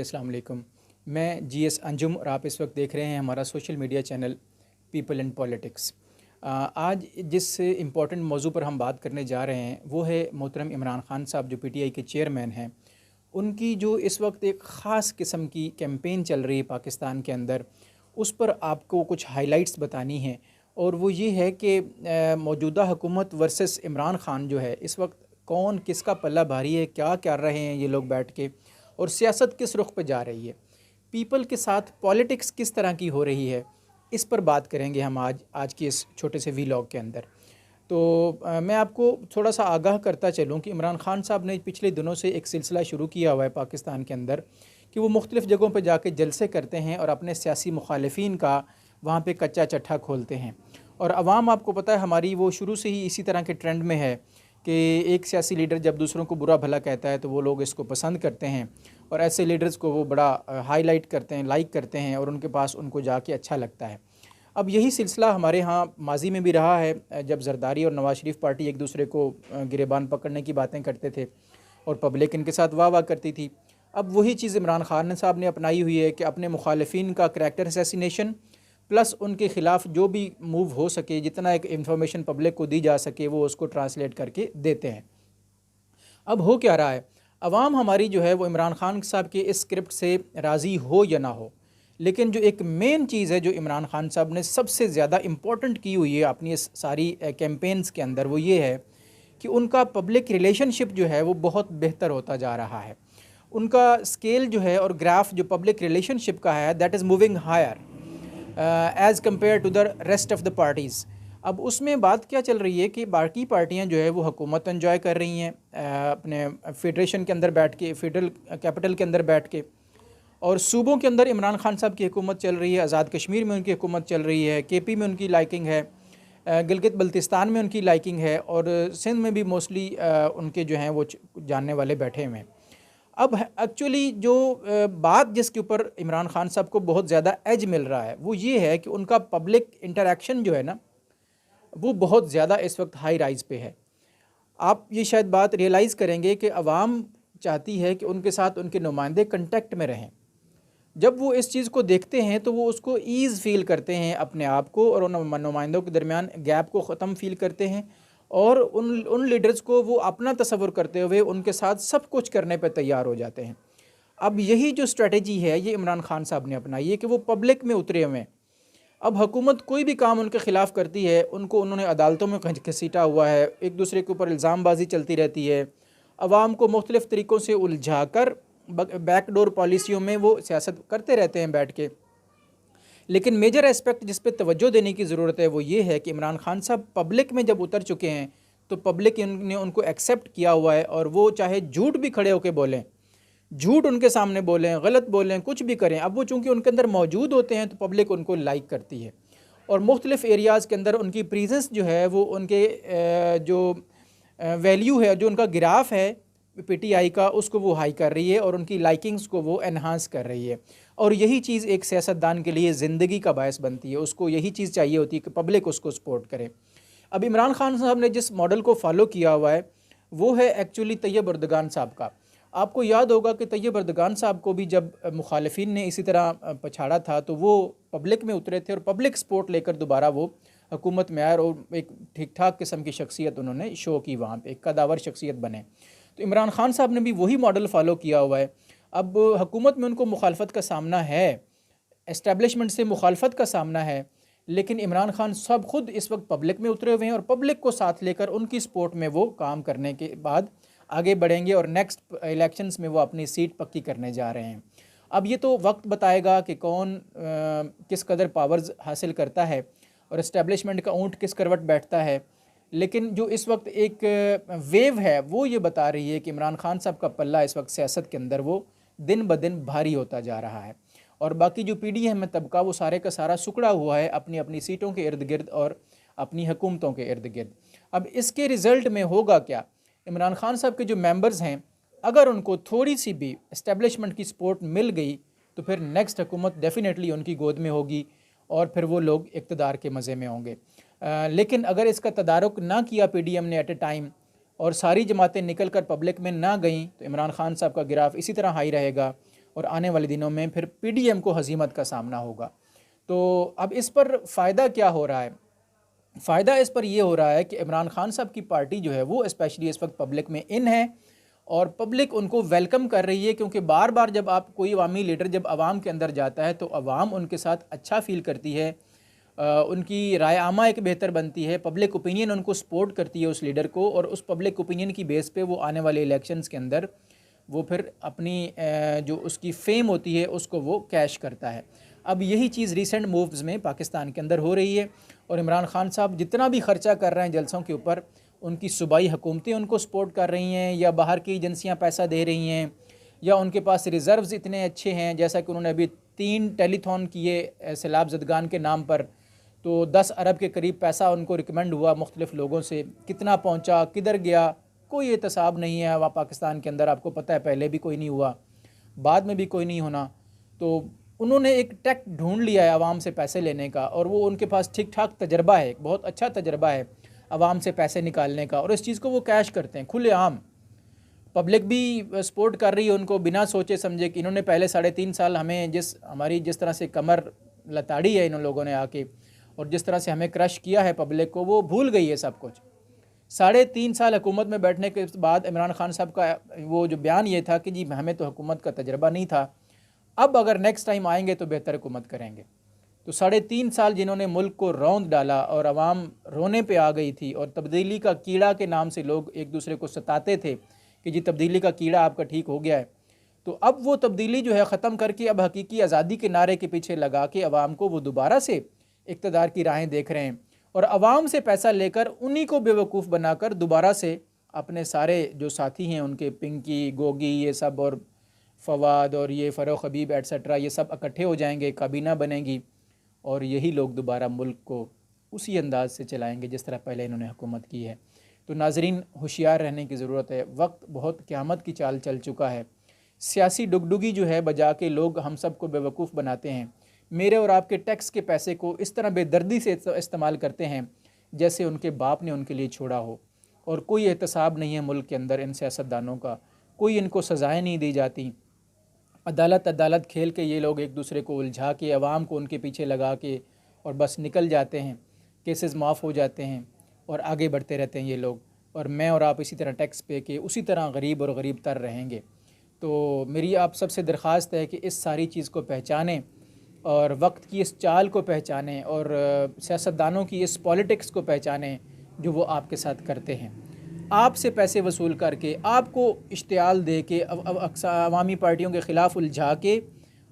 अस्सलाम वालेकुम। मैं जीएस अंजुम और आप इस वक्त देख रहे हैं हमारा social media channel people and politics. आज जिस इम्पोर्टेंट मौजू पर हम बात करने जा रहे हैं वो है मोहतरम इमरान खान साहब जो पीटीआई के चेयरमैन हैं। उनकी जो इस वक्त एक ख़ास किस्म की कैंपेन चल रही है पाकिस्तान के अंदर, उस पर आपको कुछ हाइलाइट्स बतानी हैं। और वो ये है कि मौजूदा हुकूमत वर्सेस इमरान खान जो है, इस वक्त कौन किसका पल्ला भारी है, क्या कर रहे हैं ये लोग बैठ के, और सियासत किस रुख पे जा रही है, पीपल के साथ पॉलिटिक्स किस तरह की हो रही है। इस पर बात करेंगे हम आज की इस छोटे से वीलॉग के अंदर। तो मैं आपको थोड़ा सा आगाह करता चलूँ कि इमरान खान साहब ने पिछले दिनों से एक सिलसिला शुरू किया हुआ है पाकिस्तान के अंदर कि वो मुख्तलिफ़ जगहों पर जाके जलसे करते हैं और अपने सियासी मुखालिफिन का वहाँ पे कच्चा चट्ठा खोलते हैं। और अवाम, आपको पता है हमारी, वो शुरू से ही इसी तरह के ट्रेंड में है कि एक सियासी लीडर जब दूसरों को बुरा भला कहता है तो वो लोग इसको पसंद करते हैं और ऐसे लीडर्स को वो बड़ा हाईलाइट करते हैं, लाइक करते हैं और उनके पास उनको जाके अच्छा लगता है। अब यही सिलसिला हमारे यहाँ माजी में भी रहा है, जब जरदारी और नवाज शरीफ पार्टी एक दूसरे को गिरेबान पकड़ने की बातें करते थे और पब्लिक इनके साथ वाह वाह करती थी। अब वही चीज़ इमरान खान साहब ने अपनाई हुई है कि अपने मुखालिफिन का करैक्टर असैसिनेशन प्लस उनके ख़िलाफ़ जो भी मूव हो सके, जितना एक इन्फॉर्मेशन पब्लिक को दी जा सके, वो उसको ट्रांसलेट करके देते हैं। अब हो क्या रहा है, अवाम हमारी जो है वो इमरान खान साहब के इस स्क्रिप्ट से राज़ी हो या ना हो, लेकिन जो एक मेन चीज़ है जो इमरान खान साहब ने सबसे ज़्यादा इम्पोर्टेंट की हुई है अपनी इस सारी कैंपेन्स के अंदर, वो ये है कि उनका पब्लिक रिलेशनशिप जो है वो बहुत बेहतर होता जा रहा है। उनका स्केल जो है और ग्राफ जो पब्लिक रिलेशनशिप का है, that is moving higher as compare to the rest of the parties. अब उसमें बात क्या चल रही है कि बाकी पार्टियां जो है वो हुकूमत एंजॉय कर रही हैं अपने फेडरेशन के अंदर बैठ के, फेडरल कैपिटल के अंदर बैठ के, और सूबों के अंदर इमरान खान साहब की हुकूमत चल रही है, आज़ाद कश्मीर में उनकी हुकूमत चल रही है, केपी में उनकी लाइकिंग है, गिलगित बल्तिस्तान में उनकी लाइकिंग है, और सिंध में भी मोस्टली उनके जो हैं वो जानने वाले बैठे हुए हैं। अब एक्चुअली जो बात जिसके ऊपर इमरान खान साहब को बहुत ज़्यादा एज मिल रहा है वो ये है कि उनका पब्लिक इंटरेक्शन जो है ना, वो बहुत ज़्यादा इस वक्त हाई राइज़ पे है। आप ये शायद बात रियलाइज़ करेंगे कि अवाम चाहती है कि उनके साथ उनके नुमाइंदे कंटेक्ट में रहें। जब वो इस चीज़ को देखते हैं तो वो उसको ईज़ फील करते हैं अपने आप को, और उन नुमाइंदों के दरमियान गैप को ख़त्म फील करते हैं, और उन लीडर्स को वो अपना तसव्वुर करते हुए उनके साथ सब कुछ करने पर तैयार हो जाते हैं। अब यही जो स्ट्रेटजी है ये इमरान खान साहब ने अपनाई है कि वो पब्लिक में उतरे हुए हैं। अब हुकूमत कोई भी काम उनके ख़िलाफ़ करती है, उनको उन्होंने अदालतों में घसीटा हुआ है, एक दूसरे के ऊपर इल्ज़ामबाजी चलती रहती है, अवाम को मुख्तलिफ़ तरीक़ों से उलझा कर बैकडोर पॉलिसियों में वो सियासत करते रहते हैं बैठ के। लेकिन मेजर एस्पेक्ट जिस पे तवज्जो देने की ज़रूरत है वो ये है कि इमरान खान साहब पब्लिक में जब उतर चुके हैं तो पब्लिक ने उनको एक्सेप्ट किया हुआ है, और वो चाहे झूठ भी खड़े होकर बोलें, झूठ उनके सामने बोलें, गलत बोलें, कुछ भी करें, अब वो चूँकि उनके अंदर मौजूद होते हैं तो पब्लिक उनको लाइक करती है। और मुख्तलिफ़ एरियाज़ के अंदर उनकी प्रीजेंस जो है वो उनके जो वैल्यू है, जो उनका ग्राफ है पीटीआई का, उसको वो हाई कर रही है और उनकी लाइकिंग्स को वो एनहांस कर रही है। और यही चीज़ एक सियासतदान के लिए ज़िंदगी का बायस बनती है, उसको यही चीज़ चाहिए होती है कि पब्लिक उसको सपोर्ट करे। अब इमरान खान साहब ने जिस मॉडल को फॉलो किया हुआ है वो है एक्चुअली तैयब अर्दगान साहब का। आपको याद होगा कि तैयब अर्दगान साहब को भी जब मुखालिफिन ने इसी तरह पछाड़ा था तो वो पब्लिक में उतरे थे और पब्लिक सपोर्ट लेकर दोबारा वो हुकूमत में आए और एक ठीक ठाक किस्म की शख्सियत उन्होंने शो की, वहाँ पे एक कदावर शख्सियत बने। तो इमरान खान साहब ने भी वही मॉडल फॉलो किया हुआ है। अब हुकूमत में उनको मुखालफत का सामना है, एस्टेब्लिशमेंट से मुखालफत का सामना है, लेकिन इमरान खान साहब ख़ुद इस वक्त पब्लिक में उतरे हुए हैं और पब्लिक को साथ लेकर उनकी सपोर्ट में वो काम करने के बाद आगे बढ़ेंगे और नेक्स्ट इलेक्शंस में वो अपनी सीट पक्की करने जा रहे हैं। अब ये तो वक्त बताएगा कि कौन किस कदर पावर्स हासिल करता है और इस्टेब्लिशमेंट का ऊँट किस करवट बैठता है, लेकिन जो इस वक्त एक वेव है वो ये बता रही है कि इमरान खान साहब का पल्ला इस वक्त सियासत के अंदर वो दिन ब दिन भारी होता जा रहा है। और बाकी जो पीडीएम में तबका वो सारे का सारा सुकड़ा हुआ है अपनी अपनी सीटों के इर्द गिर्द और अपनी हुकूमतों के इर्द गिर्द। अब इसके रिज़ल्ट में होगा क्या, इमरान खान साहब के जो मेंबर्स हैं अगर उनको थोड़ी सी भी इस्टेब्लिशमेंट की सपोर्ट मिल गई तो फिर नेक्स्ट हुकूमत डेफिनेटली उनकी गोद में होगी और फिर वो लोग इक़्तिदार के मज़े में होंगे। लेकिन अगर इसका तदारुक ना किया पीडीएम ने एट ए टाइम और सारी जमातें निकल कर पब्लिक में ना गईं तो इमरान खान साहब का गिराफ इसी तरह हाई रहेगा और आने वाले दिनों में फिर PDM को हज़ीमत का सामना होगा। तो अब इस पर फ़ायदा क्या हो रहा है? फ़ायदा इस पर ये हो रहा है कि इमरान खान साहब की पार्टी जो है वो स्पेशली इस वक्त पब्लिक में इन है और पब्लिक उनको वेलकम कर रही है, क्योंकि बार बार जब आप कोई अवामी लीडर जब आवाम के अंदर जाता है तो आवाम उनके साथ अच्छा फ़ील करती है, उनकी राय आमा एक बेहतर बनती है, पब्लिक ओपिनियन उनको सपोर्ट करती है उस लीडर को, और उस पब्लिक ओपिनियन की बेस पे वो आने वाले इलेक्शंस के अंदर वो फिर अपनी जो उसकी फेम होती है उसको वो कैश करता है। अब यही चीज़ रीसेंट मूव्स में पाकिस्तान के अंदर हो रही है और इमरान खान साहब जितना भी ख़र्चा कर रहे हैं जलसों के ऊपर, उनकी सूबाई हुकूमतें उनको सपोर्ट कर रही हैं या बाहर की एजेंसियां पैसा दे रही हैं या उनके पास रिज़र्व्स इतने अच्छे हैं, जैसा कि उन्होंने अभी 3 टेलीथॉन किए सैलाब ज़दगान के नाम पर, तो 10 अरब के करीब पैसा उनको रिकमेंड हुआ मुख्तलिफ़ लोगों से, कितना पहुँचा, किधर गया, कोई एहतसाब नहीं है वहाँ पाकिस्तान के अंदर। आपको पता है पहले भी कोई नहीं हुआ, बाद में भी कोई नहीं होना। तो उन्होंने एक टेक ढूंढ लिया है आवाम से पैसे लेने का, और वो उनके पास ठीक ठाक तजर्बा है, बहुत अच्छा तजर्बा है आवाम से पैसे निकालने का, और इस चीज़ को वो कैश करते हैं खुलेआम। पब्लिक भी सपोर्ट कर रही है उनको बिना सोचे समझे कि इन्होंने पहले 3.5 साल हमें हमारी जिस तरह से कमर लताड़ी है इन लोगों ने आके, और जिस तरह से हमें क्रश किया है पब्लिक को, वो भूल गई है सब कुछ। 3.5 साल हुकूमत में बैठने के बाद इमरान खान साहब का वो जो बयान ये था कि जी हमें तो हुकूमत का तजर्बा नहीं था, अब अगर नेक्स्ट टाइम आएंगे तो बेहतर हुकूमत करेंगे। तो 3.5 साल जिन्होंने मुल्क को रौंद डाला और आवाम रोने पे आ गई थी, और तब्दीली का कीड़ा के नाम से लोग एक दूसरे को सताते थे कि जी तब्दीली का कीड़ा आपका ठीक हो गया है, तो अब वो तब्दीली जो है ख़त्म करके अब हकीकी आज़ादी के नारे के पीछे लगा के आवाम को वो दोबारा से इक़्तिदार की राहें देख रहे हैं, और आवाम से पैसा लेकर उन्हीं को बेवकूफ़ बनाकर दोबारा से अपने सारे जो साथी हैं उनके पिंकी, गोगी, ये सब, और फवाद और ये फ़ारूक हबीब एट्सट्रा, ये सब इकट्ठे हो जाएंगे, काबीना बनेगी, और यही लोग दोबारा मुल्क को उसी अंदाज से चलाएंगे जिस तरह पहले इन्होंने हुकूमत की है। तो नाज़रीन होशियार रहने की ज़रूरत है, वक्त बहुत क़यामत की चाल चल चुका है। सियासी डुगडुगी जो है बजा के लोग हम सब को बेवकूफ़ बनाते हैं, मेरे और आपके टैक्स के पैसे को इस तरह बेदर्दी से इस्तेमाल करते हैं जैसे उनके बाप ने उनके लिए छोड़ा हो, और कोई एहतसाब नहीं है मुल्क के अंदर इन सियासतदानों का, कोई इनको सज़ाएँ नहीं दी जाती। अदालत खेल के ये लोग एक दूसरे को उलझा के आवाम को उनके पीछे लगा के और बस निकल जाते हैं, केसेस माफ़ हो जाते हैं और आगे बढ़ते रहते हैं ये लोग, और मैं और आप इसी तरह टैक्स पे के उसी तरह गरीब और गरीब तर रहेंगे। तो मेरी आप सबसे दरख्वास्त है कि इस सारी चीज़ को पहचानें और वक्त की इस चाल को पहचानें और सियासतदानों की इस पॉलिटिक्स को पहचानें जो वो आपके साथ करते हैं। आपसे पैसे वसूल करके, आपको इश्तियाल दे के, अवामी पार्टियों के ख़िलाफ़ उलझा के,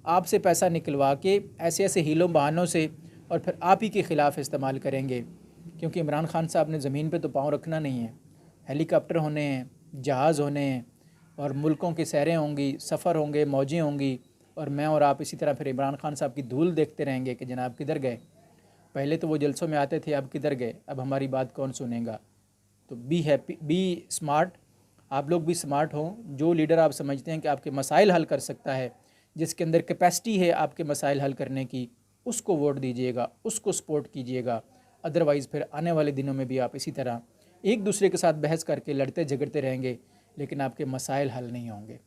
आपसे पैसा निकलवा के ऐसे ऐसे हीलों बहानों से, और फिर आप ही के ख़िलाफ़ इस्तेमाल करेंगे। क्योंकि इमरान खान साहब ने ज़मीन पे तो पाँव रखना नहीं है, हेलीकॉप्टर होने हैं, जहाज़ होने हैं, और मुल्कों की सैरें होंगी, सफ़र होंगे, मौजें होंगी, और मैं और आप इसी तरह फिर इमरान खान साहब की धूल देखते रहेंगे कि जनाब किधर गए। पहले तो वो जलसों में आते थे, अब किधर गए, अब हमारी बात कौन सुनेगा। तो बी हैप्पी, बी स्मार्ट, आप लोग भी स्मार्ट हों। जो लीडर आप समझते हैं कि आपके मसाइल हल कर सकता है, जिसके अंदर कैपेसिटी है आपके मसाइल हल करने की, उसको वोट दीजिएगा, उसको सपोर्ट कीजिएगा। अदरवाइज़ फिर आने वाले दिनों में भी आप इसी तरह एक दूसरे के साथ बहस करके लड़ते झगड़ते रहेंगे, लेकिन आपके मसाइल हल नहीं होंगे।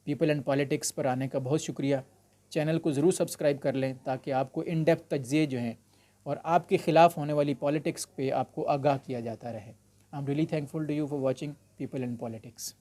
पीपल एंड पॉलिटिक्स पर आने का बहुत शुक्रिया। चैनल को ज़रूर सब्सक्राइब कर लें ताकि आपको इन डेप्थ तज्ज़िये जो हैं और आपके ख़िलाफ़ होने वाली पॉलिटिक्स पे आपको आगाह किया जाता रहे। I am really thankful to you for watching people and politics.